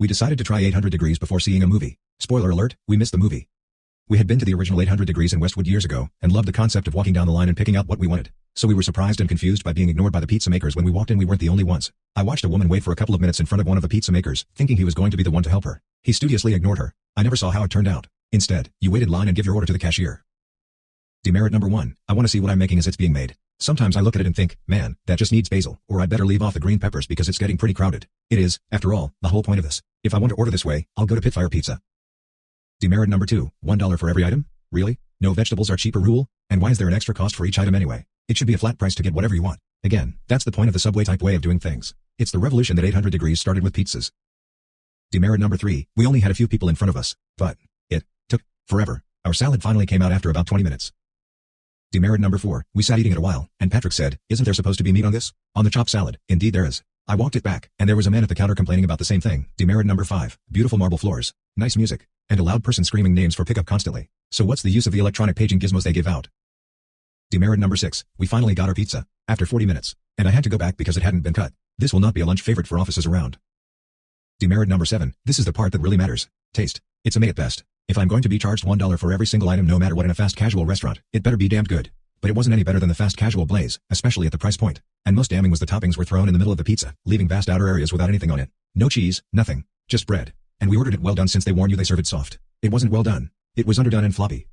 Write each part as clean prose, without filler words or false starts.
We decided to try 800 degrees before seeing a movie. Spoiler alert, we missed the movie. We had been to the original 800 degrees in Westwood years ago, and loved the concept of walking down the line and picking out what we wanted. So we were surprised and confused by being ignored by the pizza makers when we walked in. We weren't the only ones. I watched a woman wait for a couple of minutes in front of one of the pizza makers, thinking he was going to be the one to help her. He studiously ignored her. I never saw how it turned out. Instead, you waited line and give your order to the cashier. Demerit number 1, I want to see what I'm making as it's being made. Sometimes I look at it and think, man, that just needs basil, or I better leave off the green peppers because it's getting pretty crowded. It is, after all, the whole point of this. If I want to order this way, I'll go to Pitfire Pizza. Demerit number 2, $1 for every item? Really? No vegetables are cheaper rule? And why is there an extra cost for each item anyway? It should be a flat price to get whatever you want. Again, that's the point of the Subway type way of doing things. It's the revolution that 800 degrees started with pizzas. Demerit number 3, we only had a few people in front of us, but it took forever. Our salad finally came out after about 20 minutes. Demerit number 4, we sat eating it a while, and Patrick said, isn't there supposed to be meat on this? On the chopped salad. Indeed there is. I walked it back, and there was a man at the counter complaining about the same thing. Demerit number 5, beautiful marble floors, nice music, and a loud person screaming names for pickup constantly. So what's the use of the electronic paging gizmos they give out? Demerit number 6, we finally got our pizza, after 40 minutes, and I had to go back because it hadn't been cut. This will not be a lunch favorite for offices around. Demerit number 7, this is the part that really matters. Taste. It's a may at best. If I'm going to be charged $1 for every single item no matter what in a fast casual restaurant, it better be damned good. But it wasn't any better than the fast casual Blaze, especially at the price point. And most damning was the toppings were thrown in the middle of the pizza, leaving vast outer areas without anything on it. No cheese, nothing, just bread. And we ordered it well done since they warned you they serve it soft. It wasn't well done. It was underdone and floppy.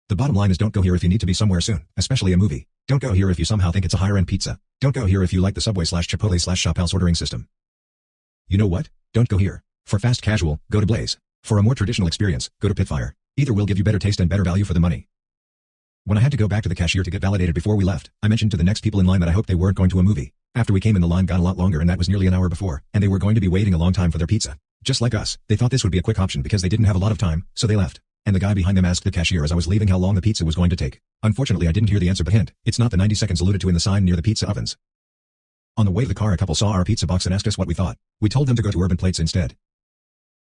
The bottom line is don't go here if you need to be somewhere soon, especially a movie. Don't go here if you somehow think it's a higher-end pizza. Don't go here if you like the Subway/Chipotle/ShopHouse ordering system. You know what? Don't go here. For fast casual, go to Blaze. For a more traditional experience, go to Pitfire. Either will give you better taste and better value for the money. When I had to go back to the cashier to get validated before we left, I mentioned to the next people in line that I hoped they weren't going to a movie. After we came in, the line got a lot longer, and that was nearly an hour before, and they were going to be waiting a long time for their pizza. Just like us, they thought this would be a quick option because they didn't have a lot of time, so they left. And the guy behind them asked the cashier as I was leaving how long the pizza was going to take. Unfortunately, I didn't hear the answer, but hint, it's not the 90 seconds alluded to in the sign near the pizza ovens. On the way to the car, a couple saw our pizza box and asked us what we thought. We told them to go to Urban Plates instead.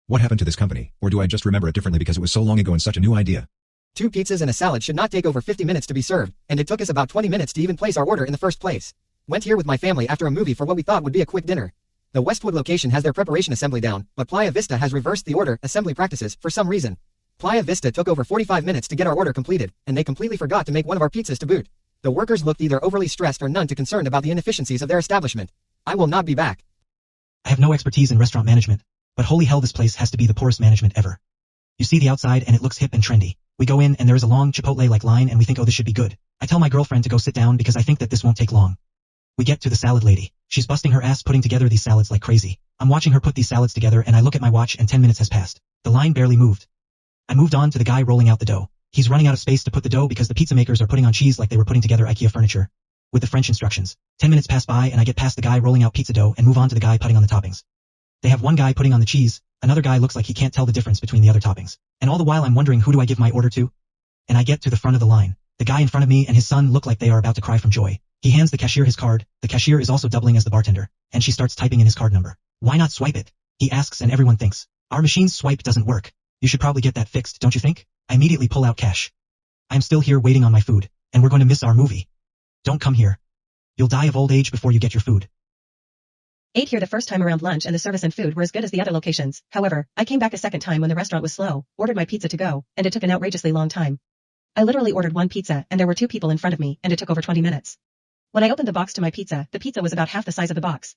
What happened to this company, or do I just remember it differently because it was so long ago and such a new idea? 2 pizzas and a salad should not take over 50 minutes to be served, and it took us about 20 minutes to even place our order in the first place. Went here with my family after a movie for what we thought would be a quick dinner. The Westwood location has their preparation assembly down, but Playa Vista has reversed the order assembly practices for some reason. Playa Vista took over 45 minutes to get our order completed, and they completely forgot to make one of our pizzas to boot. The workers looked either overly stressed or none too concerned about the inefficiencies of their establishment. I will not be back. I have no expertise in restaurant management, but holy hell, this place has to be the poorest management ever. You see the outside and it looks hip and trendy. We go in and there is a long Chipotle-like line and we think, oh, this should be good. I tell my girlfriend to go sit down because I think that this won't take long. We get to the salad lady. She's busting her ass putting together these salads like crazy. I'm watching her put these salads together and I look at my watch and 10 minutes has passed. The line barely moved. I moved on to the guy rolling out the dough. He's running out of space to put the dough because the pizza makers are putting on cheese like they were putting together IKEA furniture. With the French instructions. 10 minutes pass by and I get past the guy rolling out pizza dough and move on to the guy putting on the toppings. They have one guy putting on the cheese, another guy looks like he can't tell the difference between the other toppings. And all the while I'm wondering, who do I give my order to? And I get to the front of the line. The guy in front of me and his son look like they are about to cry from joy. He hands the cashier his card. The cashier is also doubling as the bartender, and she starts typing in his card number. Why not swipe it? He asks and everyone thinks, our machine's swipe doesn't work. You should probably get that fixed, don't you think? I immediately pull out cash. I'm still here waiting on my food, and we're going to miss our movie. Don't come here. You'll die of old age before you get your food. Ate here the first time around lunch and the service and food were as good as the other locations. However, I came back a second time when the restaurant was slow, ordered my pizza to go, and it took an outrageously long time. I literally ordered one pizza and there were 2 people in front of me and it took over 20 minutes. When I opened the box to my pizza, the pizza was about half the size of the box.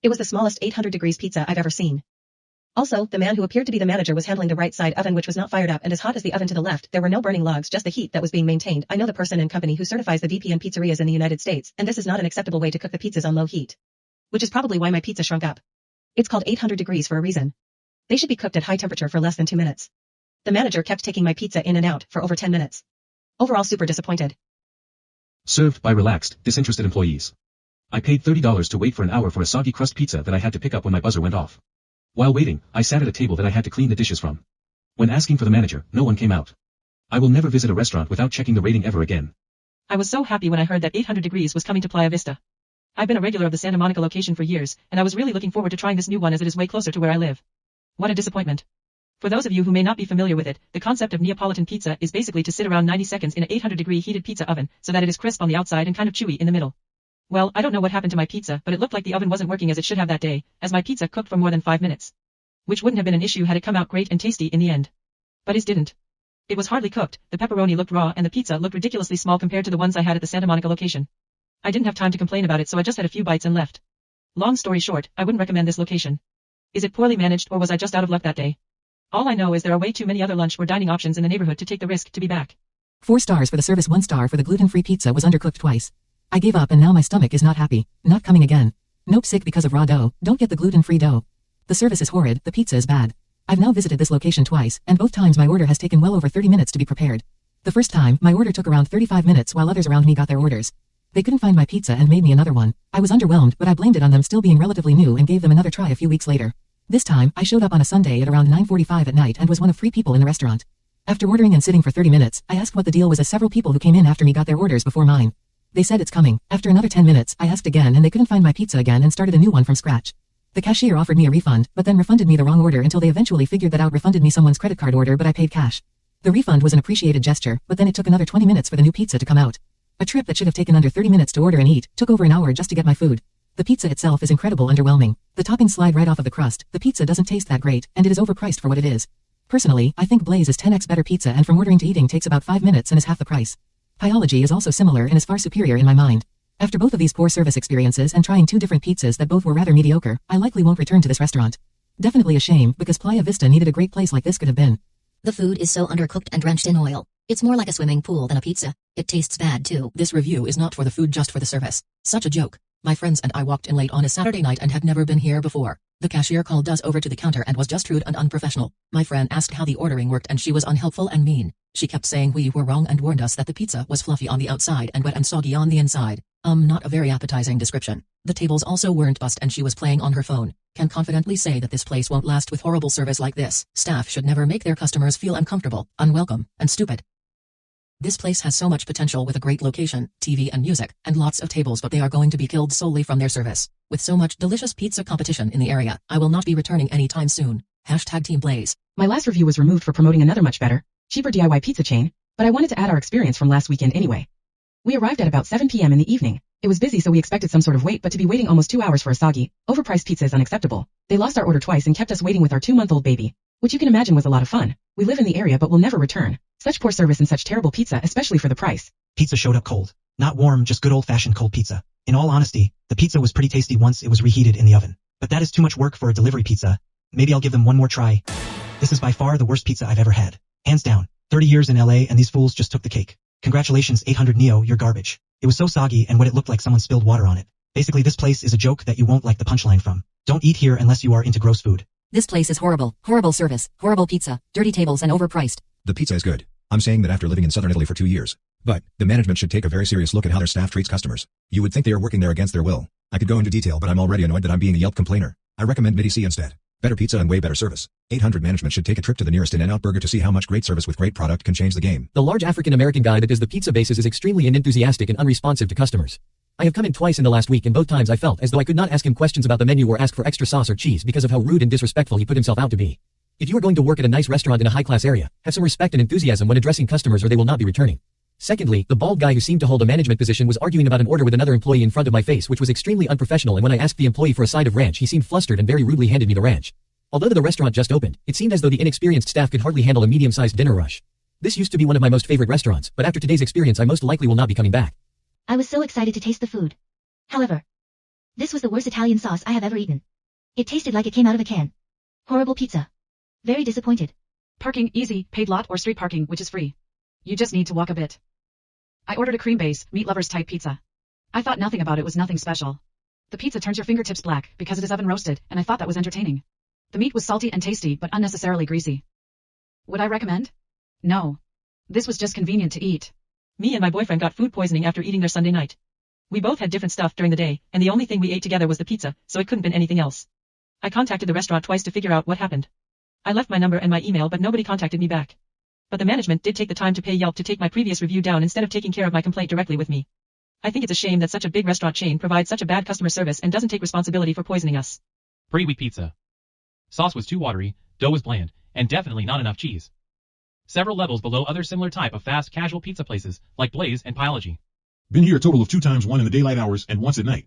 It was the smallest 800 degrees pizza I've ever seen. Also, the man who appeared to be the manager was handling the right side oven, which was not fired up and as hot as the oven to the left. There were no burning logs, just the heat that was being maintained. I know the person and company who certifies the VPN pizzerias in the United States, and this is not an acceptable way to cook the pizzas on low heat. Which is probably why my pizza shrunk up. It's called 800 degrees for a reason. They should be cooked at high temperature for less than 2 minutes. The manager kept taking my pizza in and out for over 10 minutes. Overall super disappointed. Served by relaxed, disinterested employees. I paid $30 to wait for an hour for a soggy crust pizza that I had to pick up when my buzzer went off. While waiting, I sat at a table that I had to clean the dishes from. When asking for the manager, no one came out. I will never visit a restaurant without checking the rating ever again. I was so happy when I heard that 800 degrees was coming to Playa Vista. I've been a regular of the Santa Monica location for years, and I was really looking forward to trying this new one as it is way closer to where I live. What a disappointment. For those of you who may not be familiar with it, the concept of Neapolitan pizza is basically to sit around 90 seconds in an 800-degree heated pizza oven, so that it is crisp on the outside and kind of chewy in the middle. Well, I don't know what happened to my pizza, but it looked like the oven wasn't working as it should have that day, as my pizza cooked for more than 5 minutes. which wouldn't have been an issue had it come out great and tasty in the end. But it didn't. It was hardly cooked, the pepperoni looked raw and the pizza looked ridiculously small compared to the ones I had at the Santa Monica location. I didn't have time to complain about it, so I just had a few bites and left. Long story short, I wouldn't recommend this location. Is it poorly managed or was I just out of luck that day? All I know is there are way too many other lunch or dining options in the neighborhood to take the risk to be back. 4 stars for the service, 1 star for the gluten-free pizza was undercooked twice. I gave up and now my stomach is not happy. Not coming again. Nope, sick because of raw dough. Don't get the gluten-free dough. The service is horrid, the pizza is bad. I've now visited this location twice, and both times my order has taken well over 30 minutes to be prepared. The first time, my order took around 35 minutes while others around me got their orders. They couldn't find my pizza and made me another one. I was underwhelmed, but I blamed it on them still being relatively new and gave them another try a few weeks later. This time, I showed up on a Sunday at around 9:45 at night and was one of 3 people in the restaurant. After ordering and sitting for 30 minutes, I asked what the deal was as several people who came in after me got their orders before mine. They said it's coming. After another 10 minutes, I asked again and they couldn't find my pizza again and started a new one from scratch. The cashier offered me a refund, but then refunded me the wrong order until they eventually figured that out, refunded me someone's credit card order, but I paid cash. The refund was an appreciated gesture, but then it took another 20 minutes for the new pizza to come out. A trip that should have taken under 30 minutes to order and eat, took over an hour just to get my food. The pizza itself is incredible underwhelming. The toppings slide right off of the crust, the pizza doesn't taste that great, and it is overpriced for what it is. Personally, I think Blaze is 10x better pizza and from ordering to eating takes about 5 minutes and is half the price. Pyology is also similar and is far superior in my mind. After both of these poor service experiences and trying 2 different pizzas that both were rather mediocre, I likely won't return to this restaurant. Definitely a shame, because Playa Vista needed a great place like this could have been. The food is so undercooked and drenched in oil. It's more like a swimming pool than a pizza. It tastes bad too. This review is not for the food, just for the service. Such a joke. My friends and I walked in late on a Saturday night and had never been here before. The cashier called us over to the counter and was just rude and unprofessional. My friend asked how the ordering worked and she was unhelpful and mean. She kept saying we were wrong and warned us that the pizza was fluffy on the outside and wet and soggy on the inside. Not a very appetizing description. The tables also weren't bussed and she was playing on her phone. Can confidently say that this place won't last with horrible service like this. Staff should never make their customers feel uncomfortable, unwelcome, and stupid. This place has so much potential with a great location, TV and music, and lots of tables, but they are going to be killed solely from their service. With so much delicious pizza competition in the area, I will not be returning anytime soon. #Team Blaze. My last review was removed for promoting another much better, cheaper DIY pizza chain, but I wanted to add our experience from last weekend anyway. We arrived at about 7 p.m. in the evening. It was busy, so we expected some sort of wait, but to be waiting almost 2 hours for a soggy, overpriced pizza is unacceptable. They lost our order twice and kept us waiting with our 2-month-old baby, which you can imagine was a lot of fun. We live in the area but will never return. Such poor service and such terrible pizza, especially for the price. Pizza showed up cold. Not warm, just good old-fashioned cold pizza. In all honesty, the pizza was pretty tasty once it was reheated in the oven. But that is too much work for a delivery pizza. Maybe I'll give them one more try. This is by far the worst pizza I've ever had. Hands down. 30 years in LA and these fools just took the cake. Congratulations 800 Neo, you're garbage. It was so soggy and what it looked like someone spilled water on it. Basically this place is a joke that you won't like the punchline from. Don't eat here unless you are into gross food. This place is horrible. Horrible service, horrible pizza, dirty tables and overpriced. The pizza is good. I'm saying that after living in southern Italy for 2 years. But, the management should take a very serious look at how their staff treats customers. You would think they are working there against their will. I could go into detail, but I'm already annoyed that I'm being a Yelp complainer. I recommend Midi-C instead. Better pizza and way better service. 800 management should take a trip to the nearest In-N-Out burger to see how much great service with great product can change the game. The large African-American guy that does the pizza bases is extremely unenthusiastic and unresponsive to customers. I have come in twice in the last week and both times I felt as though I could not ask him questions about the menu or ask for extra sauce or cheese because of how rude and disrespectful he put himself out to be. If you are going to work at a nice restaurant in a high-class area, have some respect and enthusiasm when addressing customers or they will not be returning. Secondly, the bald guy who seemed to hold a management position was arguing about an order with another employee in front of my face, which was extremely unprofessional, and when I asked the employee for a side of ranch, he seemed flustered and very rudely handed me the ranch. Although the restaurant just opened, it seemed as though the inexperienced staff could hardly handle a medium-sized dinner rush. This used to be one of my most favorite restaurants, but after today's experience I most likely will not be coming back. I was so excited to taste the food. However, this was the worst Italian sauce I have ever eaten. It tasted like it came out of a can. Horrible pizza. Very disappointed. Parking, easy, paid lot or street parking, which is free. You just need to walk a bit. I ordered a cream base, meat lovers type pizza. I thought nothing about it, was nothing special. The pizza turns your fingertips black because it is oven roasted, and I thought that was entertaining. The meat was salty and tasty, but unnecessarily greasy. Would I recommend? No. This was just convenient to eat. Me and my boyfriend got food poisoning after eating there Sunday night. We both had different stuff during the day, and the only thing we ate together was the pizza, so it couldn't been anything else. I contacted the restaurant twice to figure out what happened. I left my number and my email, but nobody contacted me back. But the management did take the time to pay Yelp to take my previous review down instead of taking care of my complaint directly with me. I think it's a shame that such a big restaurant chain provides such a bad customer service and doesn't take responsibility for poisoning us. Pretty weak pizza. Sauce was too watery, dough was bland, and definitely not enough cheese. Several levels below other similar type of fast casual pizza places like Blaze and Pyology. Been here a total of 2 times, one in the daylight hours and once at night.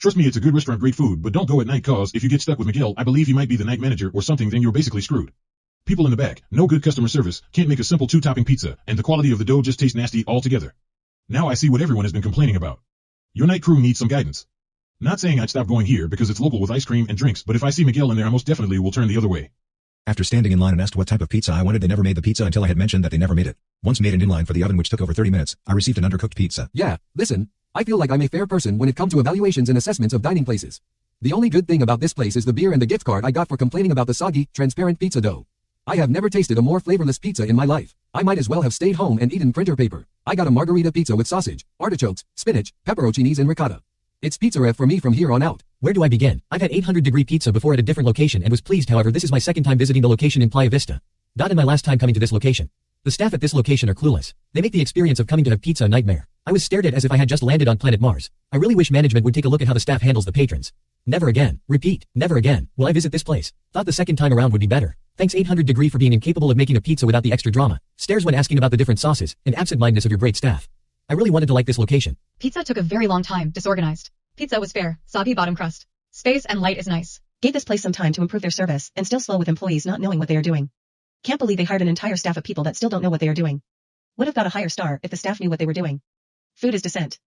Trust me, it's a good restaurant, great food, but don't go at night cause if you get stuck with Miguel, I believe he might be the night manager or something, then you're basically screwed. People in the back, no good customer service, can't make a simple 2-topping pizza, and the quality of the dough just tastes nasty altogether. Now I see what everyone has been complaining about. Your night crew needs some guidance. Not saying I'd stop going here because it's local with ice cream and drinks, but if I see Miguel in there I most definitely will turn the other way. After standing in line and asked what type of pizza I wanted, they never made the pizza until I had mentioned that they never made it. Once made and in line for the oven, which took over 30 minutes, I received an undercooked pizza. Yeah, listen, I feel like I'm a fair person when it comes to evaluations and assessments of dining places. The only good thing about this place is the beer and the gift card I got for complaining about the soggy, transparent pizza dough. I have never tasted a more flavorless pizza in my life. I might as well have stayed home and eaten printer paper. I got a margarita pizza with sausage, artichokes, spinach, pepperoncinis and ricotta. It's pizza rev for me from here on out. Where do I begin? I've had 800-degree pizza before at a different location and was pleased. However, this is my second time visiting the location in Playa Vista. Not in my last time coming to this location. The staff at this location are clueless. They make the experience of coming to have pizza a nightmare. I was stared at as if I had just landed on planet Mars. I really wish management would take a look at how the staff handles the patrons. Never again. Repeat, never again will I visit this place. Thought the second time around would be better. Thanks 800-degree for being incapable of making a pizza without the extra drama, stares when asking about the different sauces, and absent-mindedness of your great staff. I really wanted to like this location. Pizza took a very long time, disorganized. Pizza was fair, soggy bottom crust. Space and light is nice. Gave this place some time to improve their service, and still slow with employees not knowing what they are doing. Can't believe they hired an entire staff of people that still don't know what they are doing. Would have got a higher star if the staff knew what they were doing. Food is decent.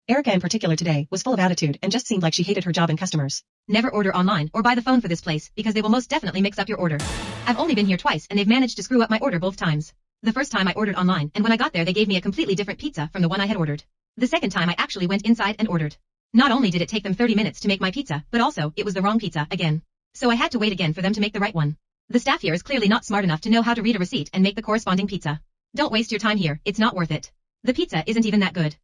Erica in particular today was full of attitude and just seemed like she hated her job and customers. Never order online or by the phone for this place because they will most definitely mix up your order. I've only been here twice and they've managed to screw up my order both times. The first time I ordered online and when I got there they gave me a completely different pizza from the one I had ordered. The second time I actually went inside and ordered. Not only did it take them 30 minutes to make my pizza, but also it was the wrong pizza again. So I had to wait again for them to make the right one. The staff here is clearly not smart enough to know how to read a receipt and make the corresponding pizza. Don't waste your time here, it's not worth it. The pizza isn't even that good.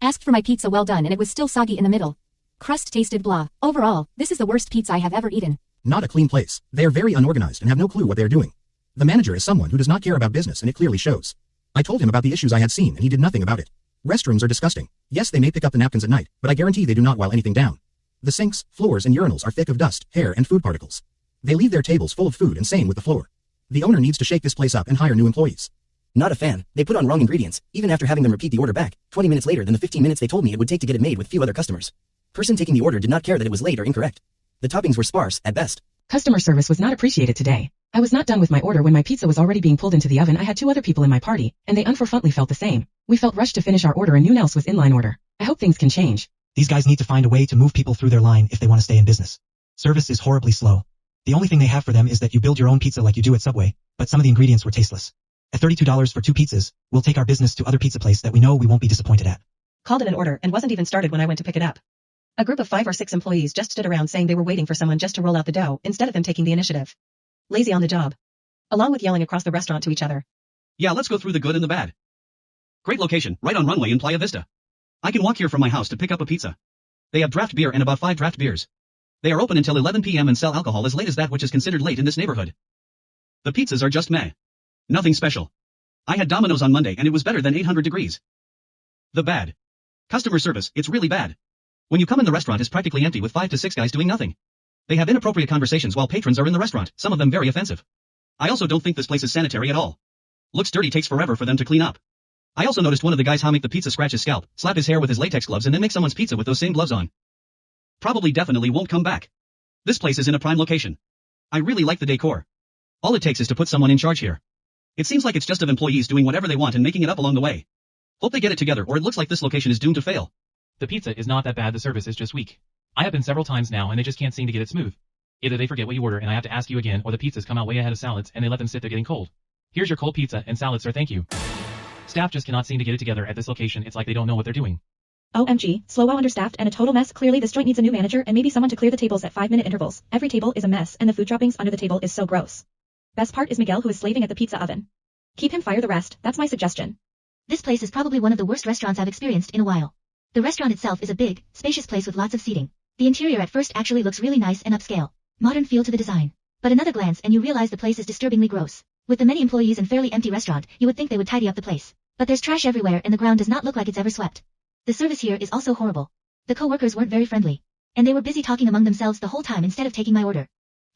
Asked for my pizza well done and it was still soggy in the middle. Crust tasted blah. Overall, this is the worst pizza I have ever eaten. Not a clean place. They are very unorganized and have no clue what they are doing. The manager is someone who does not care about business and it clearly shows. I told him about the issues I had seen and he did nothing about it. Restrooms are disgusting. Yes, they may pick up the napkins at night, but I guarantee they do not while anything down. The sinks, floors and urinals are thick of dust, hair and food particles. They leave their tables full of food and same with the floor. The owner needs to shake this place up and hire new employees. Not a fan. They put on wrong ingredients, even after having them repeat the order back, 20 minutes later than the 15 minutes they told me it would take to get it made with few other customers. Person taking the order did not care that it was late or incorrect. The toppings were sparse, at best. Customer service was not appreciated today. I was not done with my order when my pizza was already being pulled into the oven. I had 2 other people in my party, and they unfortunately felt the same. We felt rushed to finish our order and no one else was in line order. I hope things can change. These guys need to find a way to move people through their line if they want to stay in business. Service is horribly slow. The only thing they have for them is that you build your own pizza like you do at Subway, but some of the ingredients were tasteless. At $32 for 2 pizzas, we'll take our business to other pizza place that we know we won't be disappointed at. Called in an order and wasn't even started when I went to pick it up. A group of 5 or 6 employees just stood around saying they were waiting for someone just to roll out the dough instead of them taking the initiative. Lazy on the job. Along with yelling across the restaurant to each other. Yeah, let's go through the good and the bad. Great location, right on runway in Playa Vista. I can walk here from my house to pick up a pizza. They have draft beer and about 5 draft beers. They are open until 11 p.m. and sell alcohol as late as that, which is considered late in this neighborhood. The pizzas are just meh. Nothing special. I had Domino's on Monday and it was better than 800 degrees. The bad. Customer service, it's really bad. When you come in, the restaurant is practically empty with 5 to 6 guys doing nothing. They have inappropriate conversations while patrons are in the restaurant, some of them very offensive. I also don't think this place is sanitary at all. Looks dirty, takes forever for them to clean up. I also noticed one of the guys how make the pizza scratch his scalp, slap his hair with his latex gloves and then make someone's pizza with those same gloves on. Probably definitely won't come back. This place is in a prime location. I really like the decor. All it takes is to put someone in charge here. It seems like it's just of employees doing whatever they want and making it up along the way. Hope they get it together or it looks like this location is doomed to fail. The pizza is not that bad, the service is just weak. I have been several times now and they just can't seem to get it smooth. Either they forget what you order and I have to ask you again, or the pizzas come out way ahead of salads and they let them sit there getting cold. Here's your cold pizza and salad, sir, thank you. Staff just cannot seem to get it together at this location. It's like they don't know what they're doing. OMG, slow, understaffed and a total mess. Clearly this joint needs a new manager and maybe someone to clear the tables at 5-minute intervals. Every table is a mess and the food droppings under the table is so gross. Best part is Miguel, who is slaving at the pizza oven. Keep him, fire the rest, that's my suggestion. This place is probably one of the worst restaurants I've experienced in a while. The restaurant itself is a big, spacious place with lots of seating. The interior at first actually looks really nice and upscale. Modern feel to the design. But another glance and you realize the place is disturbingly gross. With the many employees and fairly empty restaurant, you would think they would tidy up the place. But there's trash everywhere and the ground does not look like it's ever swept. The service here is also horrible. The co-workers weren't very friendly. And they were busy talking among themselves the whole time instead of taking my order.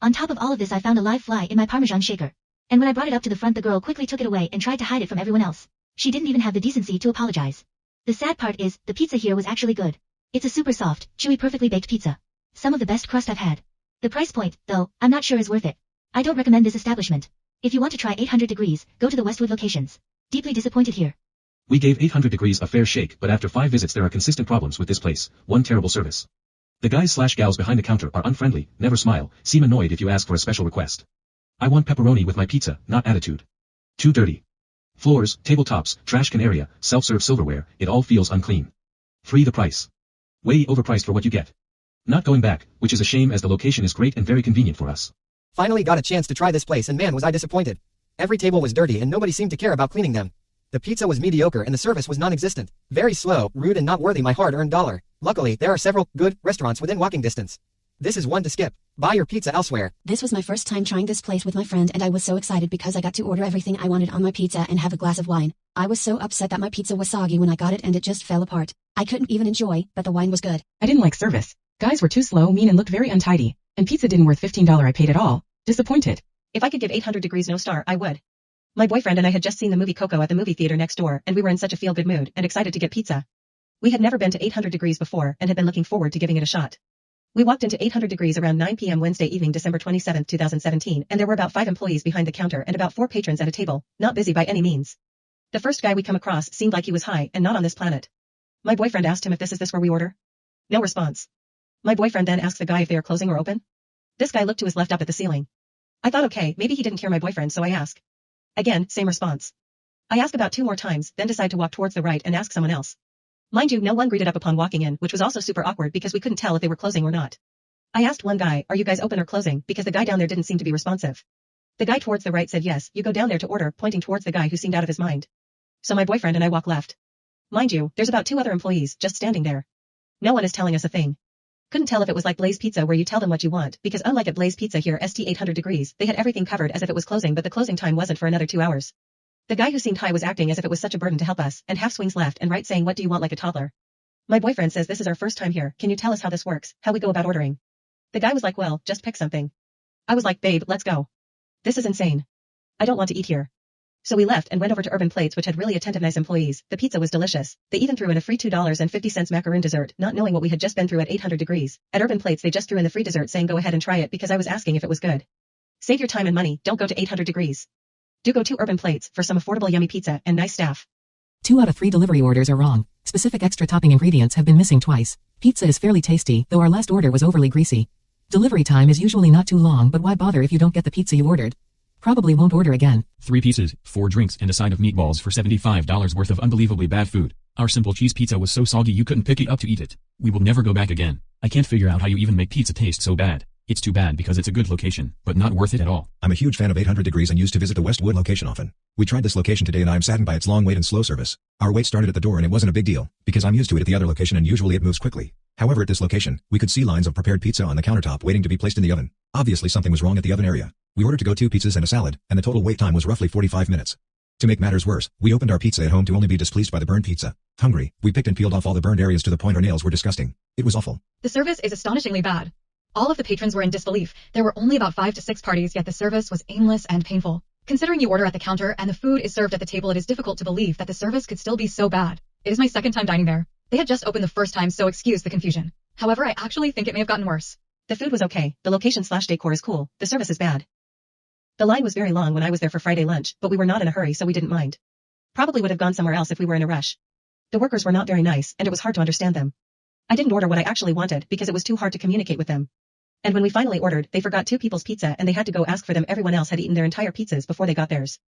On top of all of this, I found a live fly in my Parmesan shaker. And when I brought it up to the front, the girl quickly took it away and tried to hide it from everyone else. She didn't even have the decency to apologize. The sad part is, the pizza here was actually good. It's a super soft, chewy perfectly baked pizza. Some of the best crust I've had. The price point, though, I'm not sure is worth it. I don't recommend this establishment. If you want to try 800 degrees, go to the Westwood locations. Deeply disappointed here. We gave 800 degrees a fair shake, but after 5 visits there are consistent problems with this place. 1 terrible service. The guys/gals behind the counter are unfriendly, never smile, seem annoyed if you ask for a special request. I want pepperoni with my pizza, not attitude. 2 dirty. Floors, tabletops, trash can area, self-serve silverware, it all feels unclean. 3 the price. Way overpriced for what you get. Not going back, which is a shame as the location is great and very convenient for us. Finally got a chance to try this place and man was I disappointed. Every table was dirty and nobody seemed to care about cleaning them. The pizza was mediocre and the service was non-existent. Very slow, rude and not worthy my hard-earned dollar. Luckily, there are several good restaurants within walking distance. This is one to skip. Buy your pizza elsewhere. This was my first time trying this place with my friend and I was so excited because I got to order everything I wanted on my pizza and have a glass of wine. I was so upset that my pizza was soggy when I got it and it just fell apart. I couldn't even enjoy, but the wine was good. I didn't like service. Guys were too slow, mean and looked very untidy. And pizza didn't worth $15 I paid at all. Disappointed. If I could give 800 degrees no star, I would. My boyfriend and I had just seen the movie Coco at the movie theater next door and we were in such a feel-good mood and excited to get pizza. We had never been to 800 degrees before and had been looking forward to giving it a shot. We walked into 800 degrees around 9 p.m. Wednesday evening, December 27, 2017, and there were about 5 employees behind the counter and about 4 patrons at a table, not busy by any means. The first guy we come across seemed like he was high and not on this planet. My boyfriend asked him if this is where we order. No response. My boyfriend then asked the guy if they are closing or open. This guy looked to his left up at the ceiling. I thought okay, maybe he didn't hear my boyfriend so I ask. Again, same response. I ask about 2 more times, then decide to walk towards the right and ask someone else. Mind you, no one greeted up upon walking in, which was also super awkward because we couldn't tell if they were closing or not. I asked one guy, are you guys open or closing, because the guy down there didn't seem to be responsive. The guy towards the right said yes, you go down there to order, pointing towards the guy who seemed out of his mind. So my boyfriend and I walk left. Mind you, there's about 2 other employees just standing there. No one is telling us a thing. Couldn't tell if it was like Blaze Pizza where you tell them what you want, because unlike at Blaze Pizza here ST 800 degrees, they had everything covered as if it was closing but the closing time wasn't for another 2 hours. The guy who seemed high was acting as if it was such a burden to help us, and half swings left and right saying what do you want like a toddler. My boyfriend says this is our first time here, can you tell us how this works, how we go about ordering? The guy was like well, just pick something. I was like babe, let's go. This is insane. I don't want to eat here. So we left and went over to Urban Plates which had really attentive nice employees. The pizza was delicious. They even threw in a free $2.50 macaroon dessert, not knowing what we had just been through at 800 degrees. At Urban Plates they just threw in the free dessert saying go ahead and try it because I was asking if it was good. Save your time and money, don't go to 800 degrees. Do go to Urban Plates for some affordable yummy pizza and nice staff. 2 out of 3 delivery orders are wrong. Specific extra topping ingredients have been missing twice. Pizza is fairly tasty, though our last order was overly greasy. Delivery time is usually not too long, but why bother if you don't get the pizza you ordered? Probably won't order again. 3 pizzas, 4 drinks and a side of meatballs for $75 worth of unbelievably bad food. Our simple cheese pizza was so soggy you couldn't pick it up to eat it. We will never go back again. I can't figure out how you even make pizza taste so bad. It's too bad because it's a good location, but not worth it at all. I'm a huge fan of 800 degrees and used to visit the Westwood location often. We tried this location today and I'm saddened by its long wait and slow service. Our wait started at the door and it wasn't a big deal, because I'm used to it at the other location and usually it moves quickly. However, at this location, we could see lines of prepared pizza on the countertop waiting to be placed in the oven. Obviously something was wrong at the oven area. We ordered to go 2 pizzas and a salad, and the total wait time was roughly 45 minutes. To make matters worse, we opened our pizza at home to only be displeased by the burned pizza. Hungry, we picked and peeled off all the burned areas to the point our nails were disgusting. It was awful. The service is astonishingly bad. All of the patrons were in disbelief. There were only about 5 to 6 parties, yet the service was aimless and painful. Considering you order at the counter and the food is served at the table, it is difficult to believe that the service could still be so bad. It is my second time dining there. They had just opened the first time, so excuse the confusion. However, I actually think it may have gotten worse. The food was okay, the location/decor is cool, the service is bad. The line was very long when I was there for Friday lunch, but we were not in a hurry so we didn't mind. Probably would have gone somewhere else if we were in a rush. The workers were not very nice, and it was hard to understand them. I didn't order what I actually wanted because it was too hard to communicate with them. And when we finally ordered, they forgot 2 people's pizza and they had to go ask for them. Everyone else had eaten their entire pizzas before they got theirs.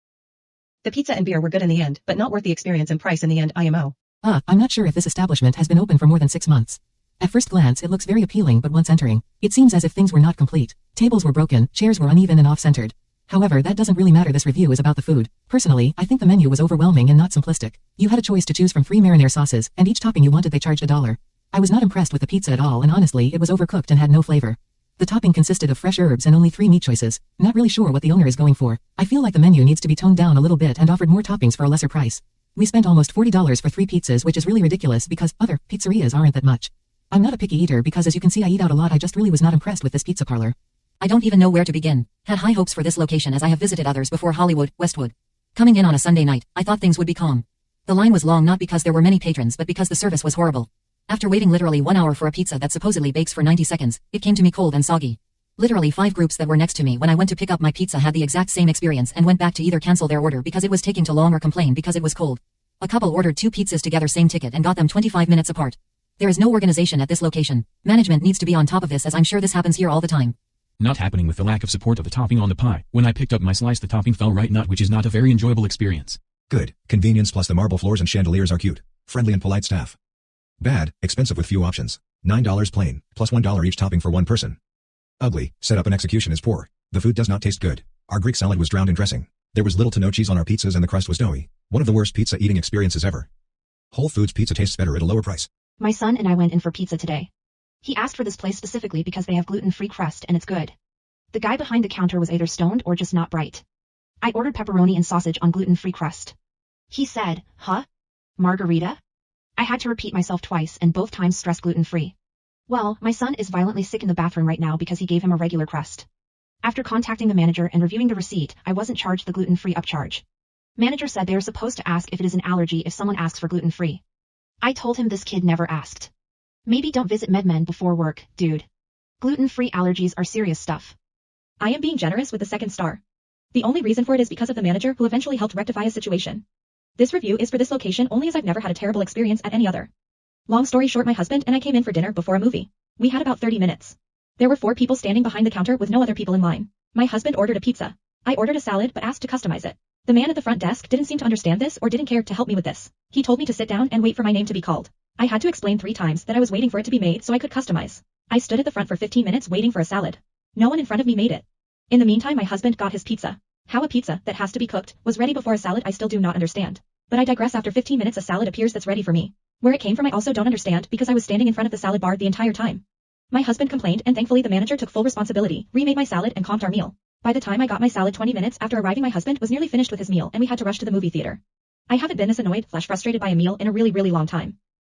The pizza and beer were good in the end, but not worth the experience and price in the end. IMO. I'm not sure if this establishment has been open for more than 6 months. At first glance it looks very appealing, but once entering, it seems as if things were not complete. Tables were broken, chairs were uneven and off-centered. However, that doesn't really matter. This review is about the food. Personally, I think the menu was overwhelming and not simplistic. You had a choice to choose from 3 marinara sauces, and each topping you wanted they charged $1. I was not impressed with the pizza at all, and honestly it was overcooked and had no flavor. The topping consisted of fresh herbs and only 3 meat choices. Not really sure what the owner is going for. I feel like the menu needs to be toned down a little bit and offered more toppings for a lesser price. We spent almost $40 for 3 pizzas, which is really ridiculous because other pizzerias aren't that much. I'm not a picky eater because as you can see I eat out a lot. I just really was not impressed with this pizza parlor. I don't even know where to begin. Had high hopes for this location as I have visited others before. Hollywood, Westwood. Coming in on a Sunday night, I thought things would be calm. The line was long not because there were many patrons but because the service was horrible. After waiting literally 1 hour for a pizza that supposedly bakes for 90 seconds, it came to me cold and soggy. Literally 5 groups that were next to me when I went to pick up my pizza had the exact same experience and went back to either cancel their order because it was taking too long or complain because it was cold. A couple ordered 2 pizzas together, same ticket, and got them 25 minutes apart. There is no organization at this location. Management needs to be on top of this, as I'm sure this happens here all the time. Not happening with the lack of support of the topping on the pie. When I picked up my slice, the topping fell right nut, which is not a very enjoyable experience. Good. Convenience plus the marble floors and chandeliers are cute. Friendly and polite staff. Bad. Expensive with few options. $9 plain, plus $1 each topping for one person. Ugly. Setup and execution is poor. The food does not taste good. Our Greek salad was drowned in dressing. There was little to no cheese on our pizzas and the crust was doughy. One of the worst pizza eating experiences ever. Whole Foods pizza tastes better at a lower price. My son and I went in for pizza today. He asked for this place specifically because they have gluten-free crust and it's good. The guy behind the counter was either stoned or just not bright. I ordered pepperoni and sausage on gluten-free crust. He said, "Huh? Margarita?" I had to repeat myself twice and both times stressed gluten-free. Well, my son is violently sick in the bathroom right now because he gave him a regular crust. After contacting the manager and reviewing the receipt, I wasn't charged the gluten-free upcharge. Manager said they are supposed to ask if it is an allergy if someone asks for gluten-free. I told him this kid never asked. Maybe don't visit MedMen before work, dude. Gluten-free allergies are serious stuff. I am being generous with the 2nd star. The only reason for it is because of the manager who eventually helped rectify a situation. This review is for this location only as I've never had a terrible experience at any other. Long story short, my husband and I came in for dinner before a movie. We had about 30 minutes. There were 4 people standing behind the counter with no other people in line. My husband ordered a pizza. I ordered a salad but asked to customize it. The man at the front desk didn't seem to understand this or didn't care to help me with this. He told me to sit down and wait for my name to be called. I had to explain 3 times that I was waiting for it to be made so I could customize. I stood at the front for 15 minutes waiting for a salad. No one in front of me made it. In the meantime, my husband got his pizza. How a pizza that has to be cooked was ready before a salad I still do not understand. But I digress. After 15 minutes a salad appears that's ready for me. Where it came from I also don't understand because I was standing in front of the salad bar the entire time. My husband complained and thankfully the manager took full responsibility, remade my salad and comped our meal. By the time I got my salad 20 minutes after arriving, my husband was nearly finished with his meal and we had to rush to the movie theater. I haven't been this annoyed / frustrated by a meal in a really long time.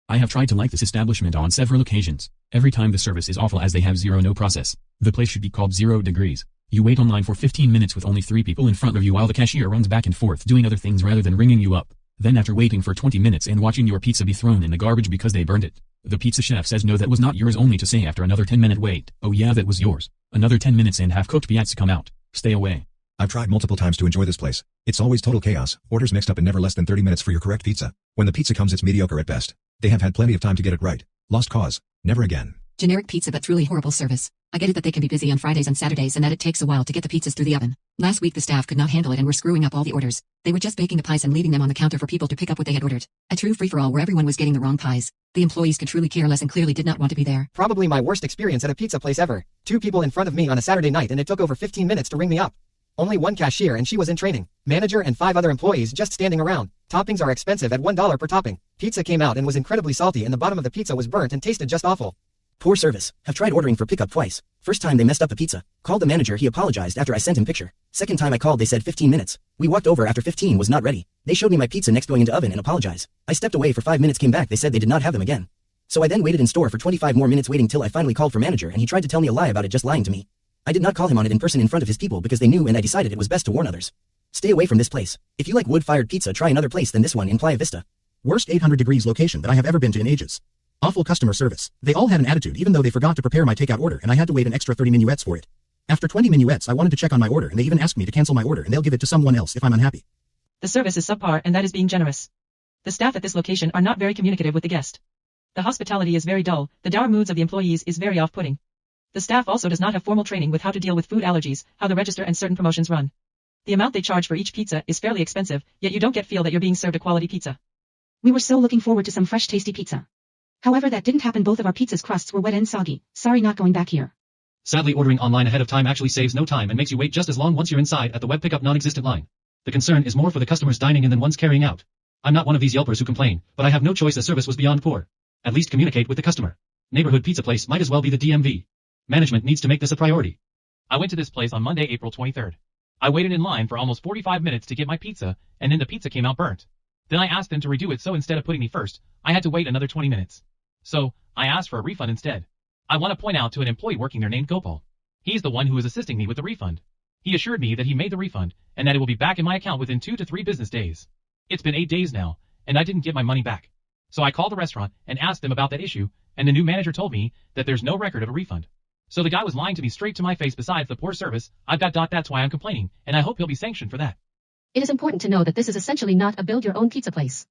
I have tried to like this establishment on several occasions. Every time the service is awful as they have no process. The place should be called 0 degrees. You wait online for 15 minutes with only 3 people in front of you while the cashier runs back and forth doing other things rather than ringing you up. Then after waiting for 20 minutes and watching your pizza be thrown in the garbage because they burned it, the pizza chef says no, that was not yours, only to say after another 10-minute wait, oh yeah, that was yours. Another 10 minutes and half-cooked piazza come out. Stay away. I've tried multiple times to enjoy this place. It's always total chaos, orders mixed up, and never less than 30 minutes for your correct pizza. When the pizza comes, it's mediocre at best. They have had plenty of time to get it right. Lost cause. Never again. Generic pizza but truly horrible service. I get it that they can be busy on Fridays and Saturdays and that it takes a while to get the pizzas through the oven. Last week the staff could not handle it and were screwing up all the orders. They were just baking the pies and leaving them on the counter for people to pick up what they had ordered. A true free-for-all where everyone was getting the wrong pies. The employees could truly care less and clearly did not want to be there. Probably my worst experience at a pizza place ever. 2 people in front of me on a Saturday night and it took over 15 minutes to ring me up. Only 1 cashier and she was in training. Manager and 5 other employees just standing around. Toppings are expensive at $1 per topping. Pizza came out and was incredibly salty and the bottom of the pizza was burnt and tasted just awful. Poor service. Have tried ordering for pickup twice. First time they messed up the pizza. Called the manager, he apologized after I sent him picture. Second time I called they said 15 minutes. We walked over after 15 was not ready. They showed me my pizza next going into oven and apologized. I stepped away for 5 minutes, came back, they said they did not have them again. So I then waited in store for 25 more minutes waiting till I finally called for manager and he tried to tell me a lie about it, just lying to me. I did not call him on it in person in front of his people because they knew and I decided it was best to warn others. Stay away from this place. If you like wood-fired pizza, try another place than this one in Playa Vista. Worst 800 degrees location that I have ever been to in ages. Awful customer service. They all had an attitude even though they forgot to prepare my takeout order and I had to wait an extra 30 minuets for it. After 20 minuets I wanted to check on my order and they even asked me to cancel my order and they'll give it to someone else if I'm unhappy. The service is subpar and that is being generous. The staff at this location are not very communicative with the guest. The hospitality is very dull, the dour moods of the employees is very off-putting. The staff also does not have formal training with how to deal with food allergies, how the register and certain promotions run. The amount they charge for each pizza is fairly expensive, yet you don't get feel that you're being served a quality pizza. We were so looking forward to some fresh tasty pizza. However, that didn't happen. Both of our pizza's crusts were wet and soggy. Sorry, not going back here. Sadly, ordering online ahead of time actually saves no time and makes you wait just as long once you're inside at the web pickup non-existent line. The concern is more for the customers dining in than ones carrying out. I'm not one of these Yelpers who complain, but I have no choice. The service was beyond poor. At least communicate with the customer. Neighborhood pizza place might as well be the DMV. Management needs to make this a priority. I went to this place on Monday, April 23rd. I waited in line for almost 45 minutes to get my pizza, and then the pizza came out burnt. Then I asked them to redo it, so instead of putting me first, I had to wait another 20 minutes. So, I asked for a refund instead. I want to point out to an employee working there named Gopal. He's the one who is assisting me with the refund. He assured me that he made the refund, and that it will be back in my account within 2 to 3 business days. It's been 8 days now, and I didn't get my money back. So I called the restaurant and asked them about that issue, and the new manager told me that there's no record of a refund. So the guy was lying to me straight to my face. Besides the poor service I've got. That's why I'm complaining, and I hope he'll be sanctioned for that. It is important to know that this is essentially not a build-your-own pizza place.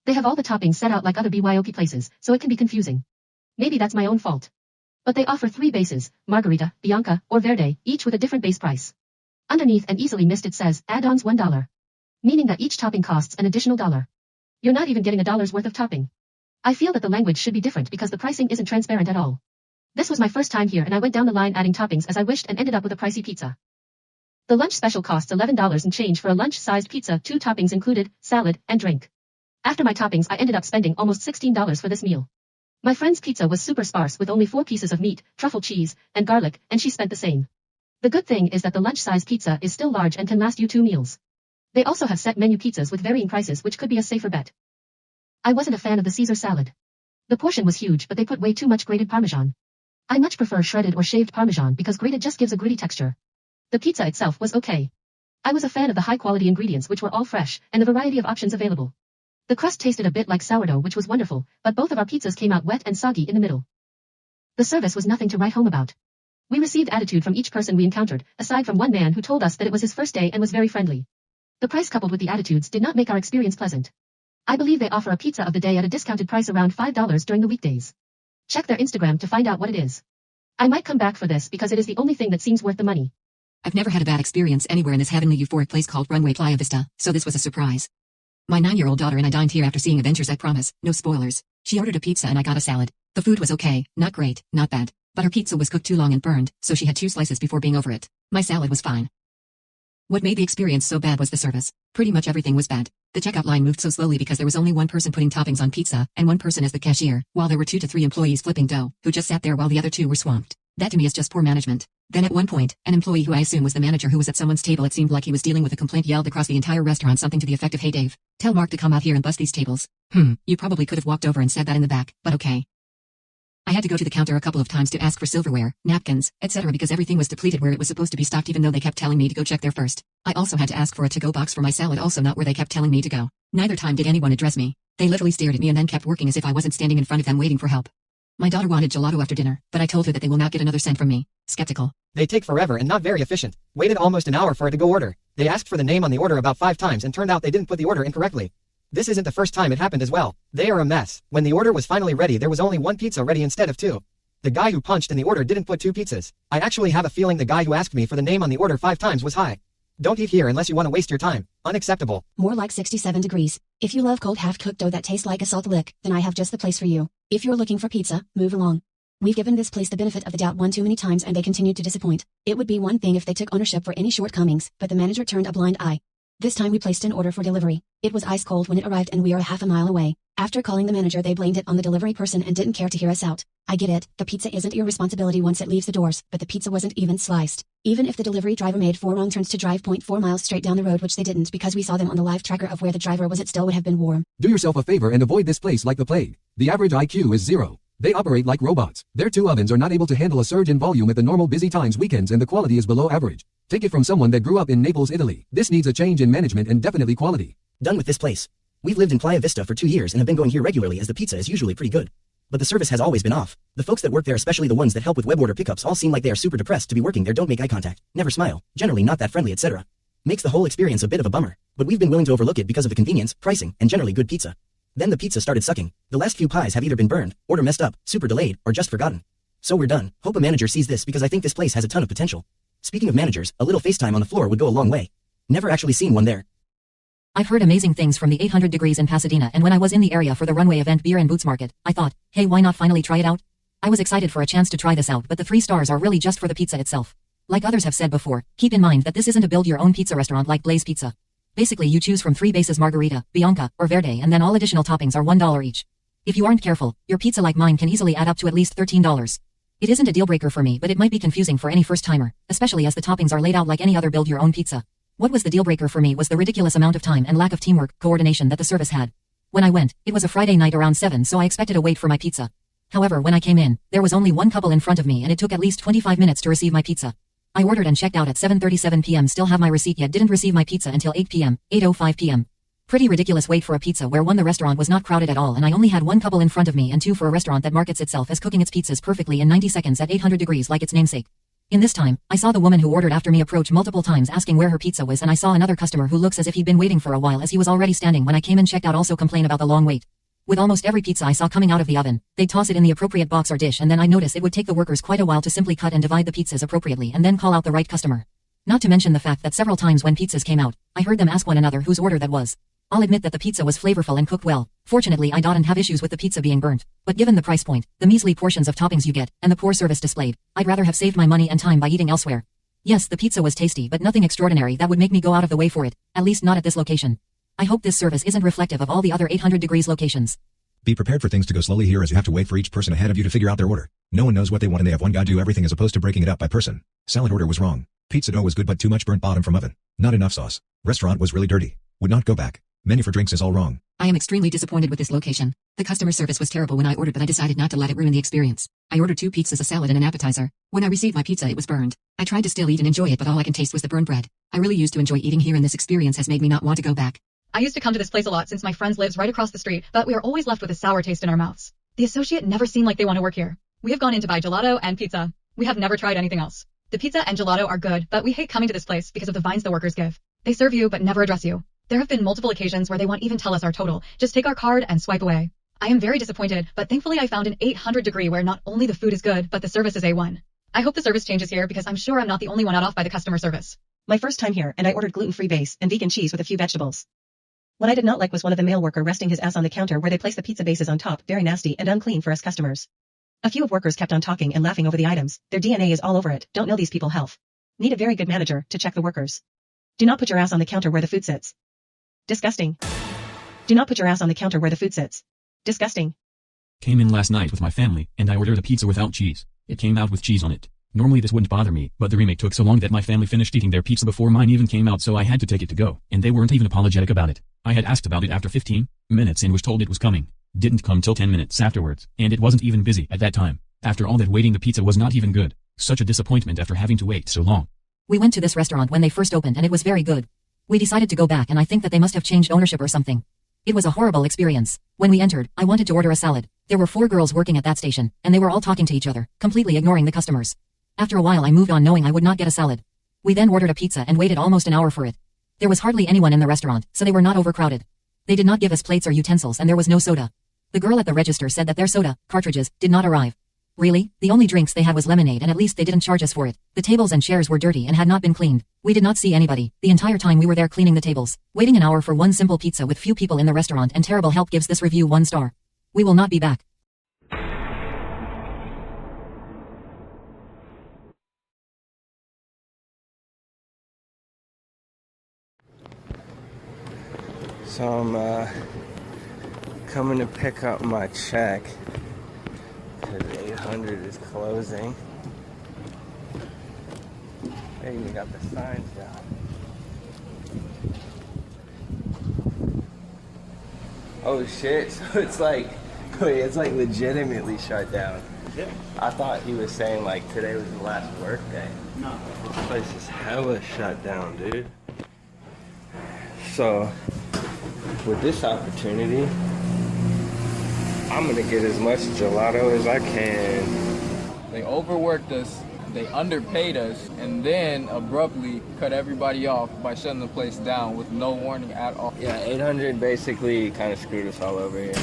They have all the toppings set out like other BYOP places, so it can be confusing. Maybe that's my own fault. But they offer 3 bases, Margarita, Bianca, or Verde, each with a different base price. Underneath and easily missed it says, add-ons $1. Meaning that each topping costs an additional $1. You're not even getting $1 worth of topping. I feel that the language should be different because the pricing isn't transparent at all. This was my first time here and I went down the line adding toppings as I wished and ended up with a pricey pizza. The lunch special costs $11 and change for a lunch-sized pizza, 2 toppings included, salad, and drink. After my toppings I ended up spending almost $16 for this meal. My friend's pizza was super sparse with only 4 pieces of meat, truffle cheese, and garlic, and she spent the same. The good thing is that the lunch-size pizza is still large and can last you 2 meals. They also have set menu pizzas with varying prices, which could be a safer bet. I wasn't a fan of the Caesar salad. The portion was huge, but they put way too much grated Parmesan. I much prefer shredded or shaved Parmesan because grated just gives a gritty texture. The pizza itself was okay. I was a fan of the high-quality ingredients which were all fresh, and the variety of options available. The crust tasted a bit like sourdough, which was wonderful, but both of our pizzas came out wet and soggy in the middle. The service was nothing to write home about. We received attitude from each person we encountered, aside from one man who told us that it was his first day and was very friendly. The price coupled with the attitudes did not make our experience pleasant. I believe they offer a pizza of the day at a discounted price around $5 during the weekdays. Check their Instagram to find out what it is. I might come back for this because it is the only thing that seems worth the money. I've never had a bad experience anywhere in this heavenly euphoric place called Runway Playa Vista, so this was a surprise. My 9-year-old daughter and I dined here after seeing Avengers, I promise, no spoilers. She ordered a pizza and I got a salad. The food was okay, not great, not bad, but her pizza was cooked too long and burned, so she had 2 slices before being over it. My salad was fine. What made the experience so bad was the service. Pretty much everything was bad. The checkout line moved so slowly because there was only one person putting toppings on pizza, and one person as the cashier, while there were 2 to 3 employees flipping dough, who just sat there while the other 2 were swamped. That to me is just poor management. Then at one point, an employee who I assume was the manager who was at someone's table, it seemed like he was dealing with a complaint, yelled across the entire restaurant something to the effect of, "Hey Dave, tell Mark to come out here and bust these tables." You probably could have walked over and said that in the back, but okay. I had to go to the counter a couple of times to ask for silverware, napkins, etc. because everything was depleted where it was supposed to be stocked, even though they kept telling me to go check there first. I also had to ask for a to-go box for my salad, also not where they kept telling me to go. Neither time did anyone address me. They literally stared at me and then kept working as if I wasn't standing in front of them waiting for help. My daughter wanted gelato after dinner, but I told her that they will not get another cent from me. Skeptical. They take forever and not very efficient. Waited almost an hour for a to-go order. They asked for the name on the order about 5 times and turned out they didn't put the order in correctly. This isn't the first time it happened as well. They are a mess. When the order was finally ready, there was only 1 pizza ready instead of 2. The guy who punched in the order didn't put 2 pizzas. I actually have a feeling the guy who asked me for the name on the order 5 times was high. Don't eat here unless you want to waste your time. Unacceptable. More like 67 degrees. If you love cold half-cooked dough that tastes like a salt lick, then I have just the place for you. If you're looking for pizza, move along. We've given this place the benefit of the doubt one too many times and they continued to disappoint. It would be one thing if they took ownership for any shortcomings, but the manager turned a blind eye. This time we placed an order for delivery. It was ice cold when it arrived and we are half a mile away. After calling the manager, they blamed it on the delivery person and didn't care to hear us out. I get it, the pizza isn't your responsibility once it leaves the doors, but the pizza wasn't even sliced. Even if the delivery driver made 4 wrong turns to drive 0.4 miles straight down the road, which they didn't because we saw them on the live tracker of where the driver was, it still would have been warm. Do yourself a favor and avoid this place like the plague. The average IQ is 0. They operate like robots. Their 2 ovens are not able to handle a surge in volume at the normal busy times, weekends, and the quality is below average. Take it from someone that grew up in Naples, Italy. This needs a change in management and definitely quality. Done with this place. We've lived in Playa Vista for 2 years and have been going here regularly as the pizza is usually pretty good. But the service has always been off. The folks that work there, especially the ones that help with web order pickups, all seem like they are super depressed to be working there, don't make eye contact, never smile, generally not that friendly, etc. Makes the whole experience a bit of a bummer, but we've been willing to overlook it because of the convenience, pricing, and generally good pizza. Then the pizza started sucking. The last few pies have either been burned, order messed up, super delayed, or just forgotten. So we're done. Hope a manager sees this because I think this place has a ton of potential. Speaking of managers, a little FaceTime on the floor would go a long way. Never actually seen one there. I've heard amazing things from the 800 Degrees in Pasadena, and when I was in the area for the runway event Beer and Boots Market, I thought, hey, why not finally try it out? I was excited for a chance to try this out, but the 3 stars are really just for the pizza itself. Like others have said before, keep in mind that this isn't a build-your-own pizza restaurant like Blaze Pizza. Basically you choose from 3 bases: Margarita, Bianca, or Verde, and then all additional toppings are $1 each. If you aren't careful, your pizza like mine can easily add up to at least $13. It isn't a deal breaker for me, but it might be confusing for any first-timer, especially as the toppings are laid out like any other build-your-own pizza. What was the deal breaker for me was the ridiculous amount of time and lack of teamwork, coordination that the service had. When I went, it was a Friday night around 7, so I expected a wait for my pizza. However, when I came in, there was only one couple in front of me and it took at least 25 minutes to receive my pizza. I ordered and checked out at 7:37 p.m. Still have my receipt, yet didn't receive my pizza until 8 p.m., 8:05 p.m. Pretty ridiculous wait for a pizza where 1, the restaurant was not crowded at all and I only had 1 couple in front of me, and 2, for a restaurant that markets itself as cooking its pizzas perfectly in 90 seconds at 800 degrees like its namesake. In this time, I saw the woman who ordered after me approach multiple times asking where her pizza was, and I saw another customer who looks as if he'd been waiting for a while as he was already standing when I came and checked out also complain about the long wait. With almost every pizza I saw coming out of the oven, they'd toss it in the appropriate box or dish, and then I notice it would take the workers quite a while to simply cut and divide the pizzas appropriately and then call out the right customer. Not to mention the fact that several times when pizzas came out, I heard them ask one another whose order that was. I'll admit that the pizza was flavorful and cooked well. Fortunately, I didn't have issues with the pizza being burnt, but given the price point, the measly portions of toppings you get, and the poor service displayed, I'd rather have saved my money and time by eating elsewhere. Yes, the pizza was tasty, but nothing extraordinary that would make me go out of the way for it, at least not at this location. I hope this service isn't reflective of all the other 800 degrees locations. Be prepared for things to go slowly here as you have to wait for each person ahead of you to figure out their order. No one knows what they want and they have one guy do everything as opposed to breaking it up by person. Salad order was wrong. Pizza dough was good but too much burnt bottom from oven. Not enough sauce. Restaurant was really dirty. Would not go back. Menu for drinks is all wrong. I am extremely disappointed with this location. The customer service was terrible when I ordered, but I decided not to let it ruin the experience. I ordered 2 pizzas, a salad, and an appetizer. When I received my pizza, it was burned. I tried to still eat and enjoy it, but all I can taste was the burned bread. I really used to enjoy eating here, and this experience has made me not want to go back. I used to come to this place a lot since my friend lives right across the street, but we are always left with a sour taste in our mouths. The associate never seemed like they want to work here. We have gone in to buy gelato and pizza. We have never tried anything else. The pizza and gelato are good, but we hate coming to this place because of the vines the workers give. They serve you but never address you. There have been multiple occasions where they won't even tell us our total, just take our card and swipe away. I am very disappointed, but thankfully I found an 800 degree where not only the food is good, but the service is A1. I hope the service changes here because I'm sure I'm not the only one out off by the customer service. My first time here, and I ordered gluten-free base and vegan cheese with a few vegetables. What I did not like was one of the male worker resting his ass on the counter where they place the pizza bases on top, very nasty and unclean for us customers. A few of workers kept on talking and laughing over the items. Their DNA is all over it. Don't know these people health. Need a very good manager to check the workers. Do not put your ass on the counter where the food sits. Disgusting. Do not put your ass on the counter where the food sits. Disgusting. Came in last night with my family, and I ordered a pizza without cheese. It came out with cheese on it. Normally this wouldn't bother me, but the remake took so long that my family finished eating their pizza before mine even came out, so I had to take it to go, and they weren't even apologetic about it. I had asked about it after 15 minutes and was told it was coming. Didn't come till 10 minutes afterwards, and it wasn't even busy at that time. After all that waiting, the pizza was not even good. Such a disappointment after having to wait so long. We went to this restaurant when they first opened and it was very good. We decided to go back and I think that they must have changed ownership or something. It was a horrible experience. When we entered, I wanted to order a salad. There were 4 girls working at that station, and they were all talking to each other, completely ignoring the customers. After a while I moved on knowing I would not get a salad. We then ordered a pizza and waited almost an hour for it. There was hardly anyone in the restaurant, so they were not overcrowded. They did not give us plates or utensils and there was no soda. The girl at the register said that their soda cartridges did not arrive. Really? The only drinks they had was lemonade and at least they didn't charge us for it. The tables and chairs were dirty and had not been cleaned. We did not see anybody the entire time we were there cleaning the tables. Waiting an hour for one simple pizza with few people in the restaurant and terrible help gives this review 1 star. We will not be back. So I'm coming to pick up my check because 800 is closing. They even got the signs down. Oh shit, so it's like legitimately shut down. Yeah. I thought he was saying like today was the last work day. No. This place is hella shut down, dude. So with this opportunity, I'm gonna get as much gelato as I can. They overworked us, they underpaid us, and then abruptly cut everybody off by shutting the place down with no warning at all. Yeah, 800 basically kind of screwed us all over here.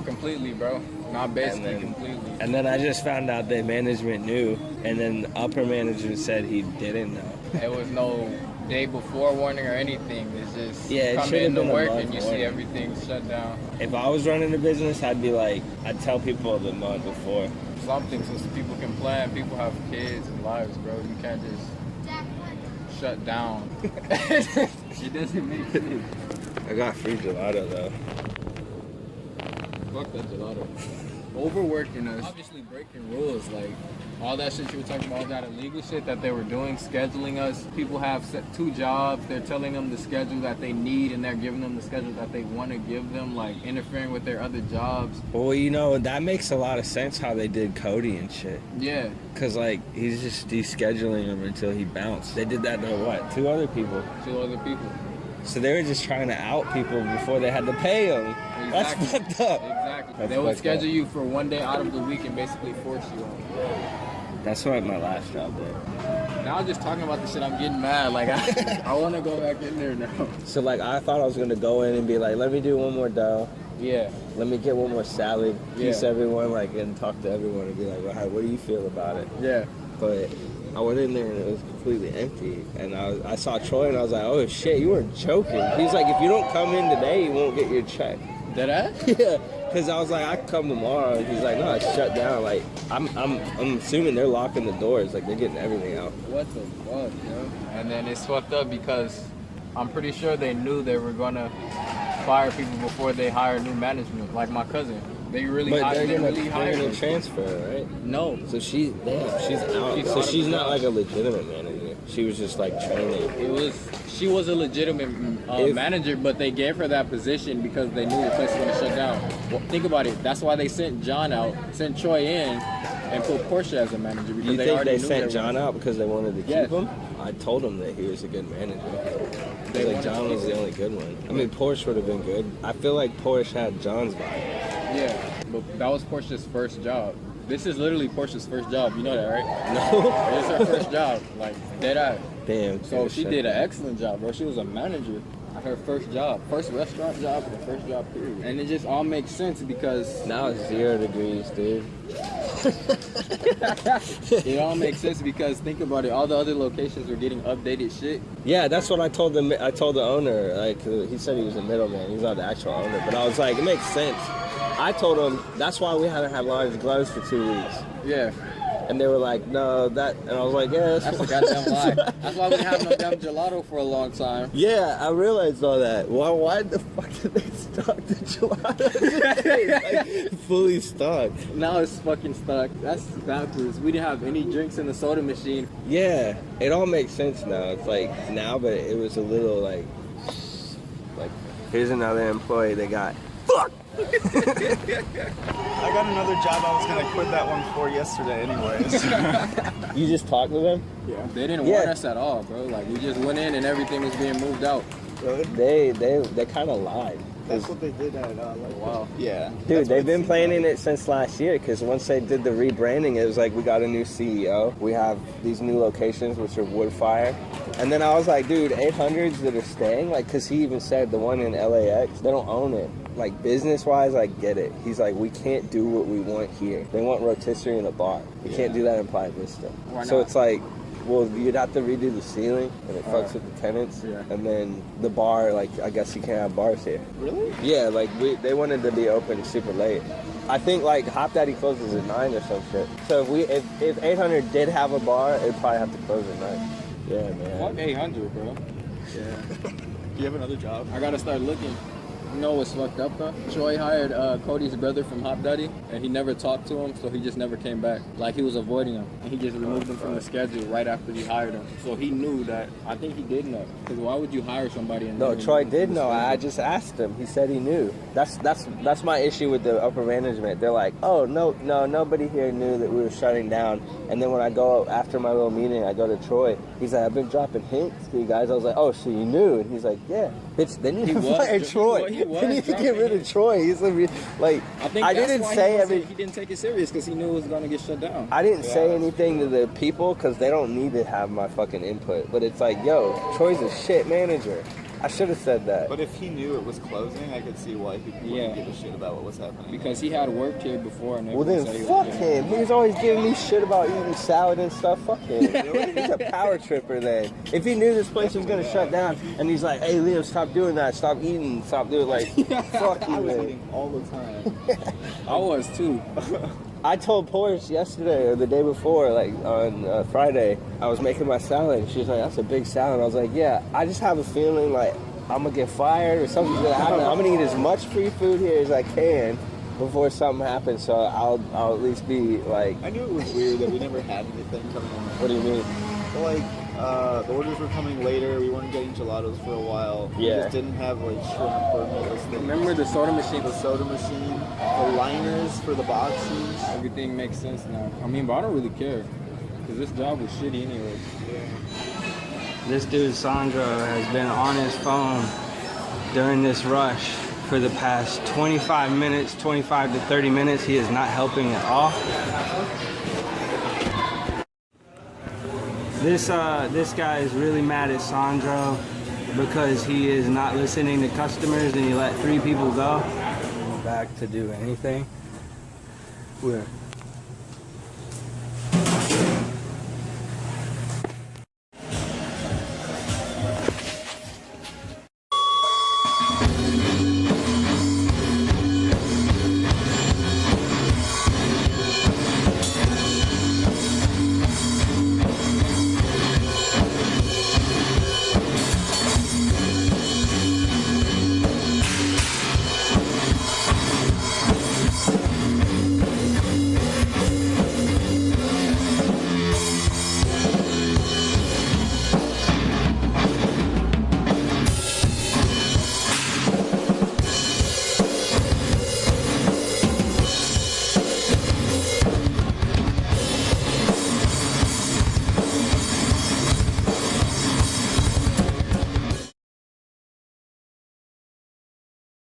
Completely, bro. Not basically, completely. And then I just found out that management knew, and then upper management said he didn't know. There was no day before warning or anything. It's just it come into work and you see everything shut down. If I was running a business, I'd tell people the month before. Something so people can plan. People have kids and lives, bro. You can't just shut down. It doesn't make sense. I got free gelato though. Fuck that gelato. Overworking us. Obviously breaking rules, like all that shit you were talking about, all that illegal shit that they were doing, scheduling us. People have 2 jobs, they're telling them the schedule that they need and they're giving them the schedule that they want to give them, like interfering with their other jobs. Well, you know, that makes a lot of sense how they did Cody and shit. Yeah. Cause like, he's just descheduling him until he bounced. They did that to what? 2 other people. 2 other people. So they were just trying to out people before they had to pay them. Exactly. That's fucked up. Exactly. They would schedule you for one day out of the week and basically force you on. That's what my last job did. Now just talking about this shit, I'm getting mad. Like, I want to go back in there now. So, like, I thought I was going to go in and be like, let me do one more dough. Yeah. Let me get one more salad. Yeah. Piece everyone, like, and talk to everyone and be like, well, what do you feel about it? Yeah. But I went in there and it was completely empty. And I saw Troy and I was like, oh, shit, you weren't joking. He's like, if you don't come in today, you won't get your check. Did I? Yeah. Because I was like, I can come tomorrow. And he's like, no, it's shut down. Like, I'm assuming they're locking the doors. Like, they're getting everything out. What the fuck, yo? And then it's fucked up because I'm pretty sure they knew they were going to fire people before they hire new management. Like my cousin. They really hired they're them. gonna transfer, right? No. So she's out. So she's not like a legitimate manager. She was just like training. She was a legitimate manager, but they gave her that position because they knew the place was gonna shut down. Well, think about it. That's why they sent Troy in, and put Portia as a manager. Because You think they sent John out because they wanted to keep him? I told him that he was a good manager. Like John was the only good one. I mean, Porsche would have been good. I feel like Porsche had John's vibe. Yeah, but that was Portia's first job. This is literally Portia's first job. You know that, right? No. It's her first job. Like, dead eye. Damn. So she did an excellent job, bro. She was a manager at her first job. First restaurant job, and first job period. And it just all makes sense because... Now it's 0 degrees, dude. It all makes sense because think about it. All the other locations were getting updated shit. Yeah, that's what I told them. I told the owner. Like, he said he was a middleman. He's not the actual owner. But I was like, it makes sense. I told them that's why we haven't had large gloves for 2 weeks. Yeah. And they were like, no, that. And I was like, yeah, that's a goddamn lie. That's why we have no damn gelato for a long time. Yeah, I realized all that. Why the fuck did they stock the gelato? Like, fully stocked. Now it's fucking stuck. That's backwards. We didn't have any drinks in the soda machine. Yeah, it all makes sense now. It's like now, but it was a little like here's another employee they got. Fuck! I got another job I was going to quit that one for yesterday anyways. You just talked to them? Yeah. They didn't warn us at all, bro. Like, we just went in and everything was being moved out. They kind of lied. That's what they did at, wow. Yeah. Dude, they've been planning it since last year because once they did the rebranding, it was like we got a new CEO. We have these new locations, which are Woodfire. And then I was like, dude, 800s that are staying, like, because he even said the one in LAX, they don't own it. Like, business-wise, I get it. He's like, we can't do what we want here. They want rotisserie in a bar. We can't do that in Playa Vista. Why So not? it's like, well, you'd have to redo the ceiling, and it fucks with the tenants. Yeah. And then the bar, like, I guess you can't have bars here. Really? Yeah, like, they wanted to be open super late. I think, like, Hop Daddy closes at 9 or some shit. So if 800 did have a bar, it'd probably have to close at 9. Yeah, man. Fuck 800, bro. Yeah. Do you have another job? I gotta start looking. You know what's fucked up though? Troy hired Cody's brother from Hop Daddy, and he never talked to him, so he just never came back. Like, he was avoiding him, and he just removed him from the schedule right after he hired him. So he knew that. I think he did know. Because why would you hire somebody and No, Troy did know. I just asked him. He said he knew. That's my issue with the upper management. They're like, oh, no, nobody here knew that we were shutting down. And then when I go after my little meeting, I go to Troy. He's like, I've been dropping hints to you guys. I was like, oh, so you knew? And he's like, yeah. Bitch, they need to fire Troy. They need to get rid of Troy. He's like, I think I didn't say he didn't take it serious because he knew it was gonna get shut down. I didn't say anything to the people because they don't need to have my fucking input. But it's like, yo, Troy's a shit manager. I should have said that. But if he knew it was closing, I could see why he wouldn't give a shit about what was happening. Because he had worked here before. And well, then fuck him. He's always giving me shit about eating salad and stuff. Fuck him. He's a power tripper then. If he knew this place was going to shut down and he's like, hey, Liam, stop doing that. Stop eating. Stop doing like, fuck you, I was man. eating all the time. I was too. I told Porsche yesterday or the day before, like on Friday, I was making my salad. And she was like, that's a big salad. I was like, yeah, I just have a feeling like I'm going to get fired or something's going to happen. I'm going to eat as much free food here as I can before something happens. So I'll at least be like... I knew it was weird that we never had anything coming in. What do you mean? Well, like, the orders were coming later. We weren't getting gelatos for a while. We just didn't have, like, shrimp or meatless things. Remember the soda machine? The soda machine. The liners for the boxes. Everything makes sense now. I mean, but I don't really care. Because this job was shitty anyway. Yeah. This dude Sandro has been on his phone during this rush for the past 25 minutes, 25 to 30 minutes. He is not helping at all. This guy is really mad at Sandro because he is not listening to customers and he let 3 people go. Back to do anything. We're